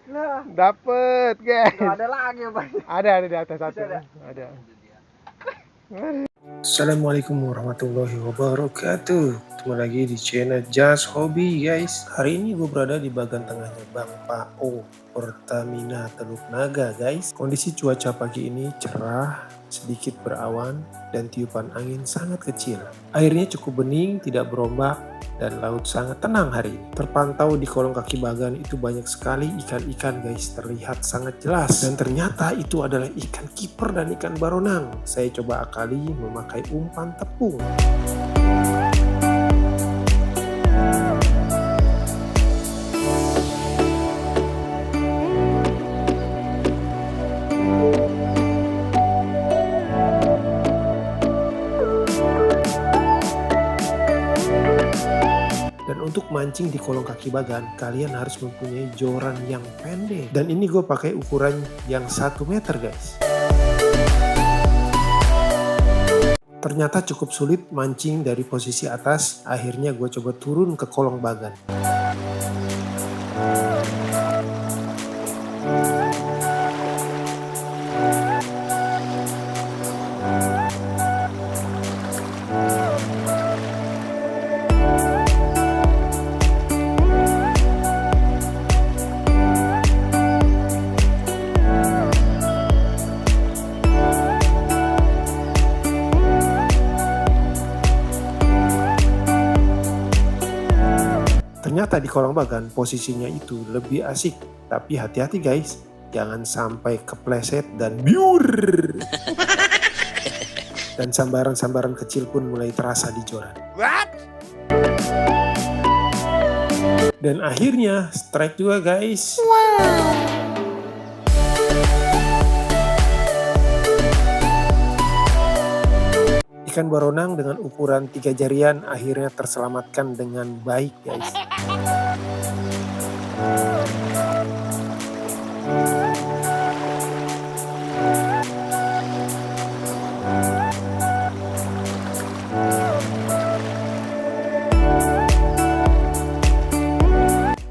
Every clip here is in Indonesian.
Lah, Dapet guys. nggak ada lagi apa? Ada di atas satu. Ada. Ada. Assalamualaikum warahmatullahi wabarakatuh. Ketemu lagi di channel Just Hobby guys. Hari ini gue berada di bagian tengahnya Bang Pao Pertamina Teluk Naga guys. Kondisi cuaca pagi ini cerah, sedikit berawan dan tiupan angin sangat kecil. Airnya cukup bening, tidak berombak, dan laut sangat tenang hari ini. Terpantau di kolong kaki bagan itu banyak sekali ikan-ikan guys, terlihat sangat jelas. Dan ternyata itu adalah ikan kiper dan ikan baronang. Saya coba akali memakai umpan tepung. Dan untuk mancing di kolong kaki bagan, kalian harus mempunyai joran yang pendek. Dan ini gue pakai ukuran yang 1 meter guys. Ternyata cukup sulit mancing dari posisi atas, akhirnya gue coba turun ke kolong bagan. Ternyata di kolong bagan posisinya itu lebih asik. Tapi hati-hati guys, jangan sampai kepleset dan biur. Dan sambaran-sambaran kecil pun mulai terasa di joran. What? Dan akhirnya strike juga guys. Ikan baronang dengan ukuran 3 jarian akhirnya terselamatkan dengan baik guys.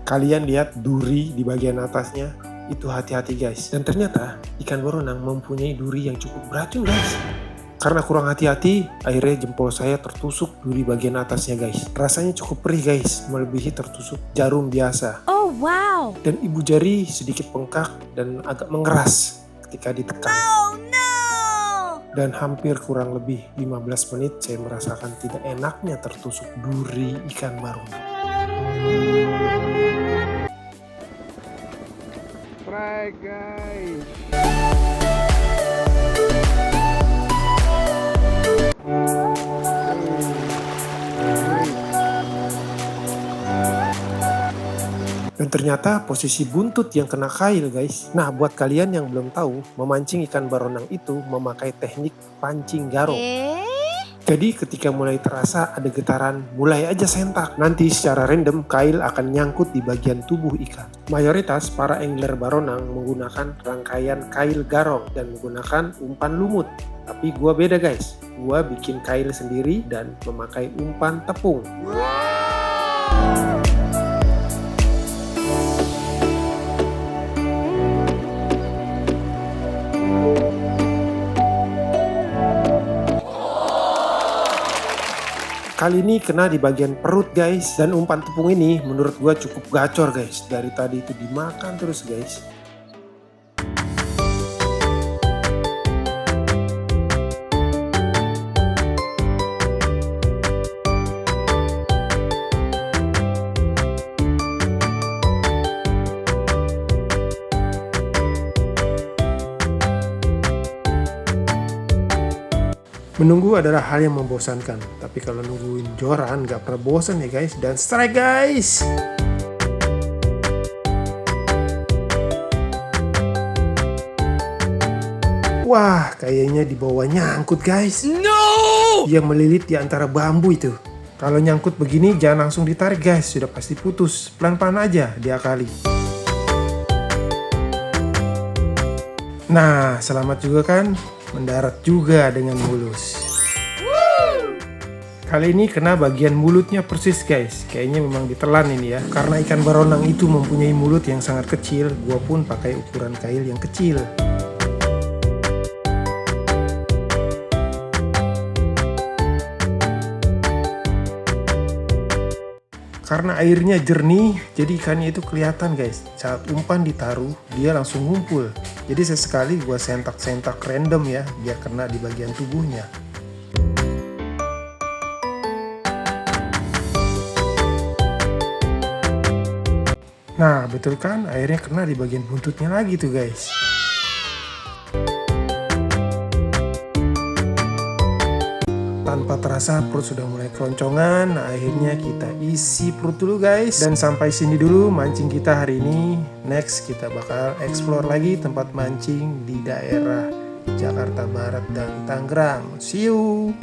Kalian lihat duri di bagian atasnya, itu hati-hati guys. Dan ternyata ikan baronang mempunyai duri yang cukup beracun guys. Karena kurang hati-hati, akhirnya jempol saya tertusuk duri bagian atasnya guys. Rasanya cukup perih guys, melebihi tertusuk jarum biasa. Oh wow. Dan ibu jari sedikit bengkak dan agak mengeras ketika ditekan. Oh no. Dan hampir kurang lebih 15 menit saya merasakan tidak enaknya tertusuk duri ikan baronang. Strike guys. Dan ternyata posisi buntut yang kena kail guys. Nah buat kalian yang belum tahu, memancing ikan baronang itu memakai teknik pancing garong. Jadi ketika mulai terasa ada getaran, mulai aja sentak. Nanti secara random kail akan nyangkut di bagian tubuh ikan. Mayoritas para angler baronang menggunakan rangkaian kail garong dan menggunakan umpan lumut. Tapi gua beda guys, gua bikin kail sendiri dan memakai umpan tepung. Kali ini kena di bagian perut guys. Dan umpan tepung ini menurut gua cukup gacor guys. Dari tadi itu dimakan terus guys. Menunggu adalah hal yang membosankan, tapi kalau nungguin joran gak pernah bosan ya guys. Dan strike guys. Wah, kayaknya di bawah nyangkut guys. No. Dia melilit di antara bambu itu. Kalau nyangkut begini jangan langsung ditarik guys, sudah pasti putus. Pelan-pelan aja diakali. Nah, selamat juga kan? Mendarat juga dengan mulus. Kali ini kena bagian mulutnya persis guys. Kayaknya memang ditelan ini ya. Karena ikan baronang itu mempunyai mulut yang sangat kecil, gua pun pakai ukuran kail yang kecil. Karena airnya jernih, jadi ikannya itu kelihatan guys. Saat umpan ditaruh, dia langsung ngumpul. Jadi sesekali gua sentak-sentak random ya, biar kena di bagian tubuhnya. Nah, betul kan? Airnya kena di bagian buntutnya lagi tuh guys. Tanpa terasa perut sudah mulai keloncongan. Nah, akhirnya kita isi perut dulu guys. Dan sampai sini dulu mancing kita hari ini. Next kita bakal explore lagi tempat mancing di daerah Jakarta Barat dan Tangerang. See you.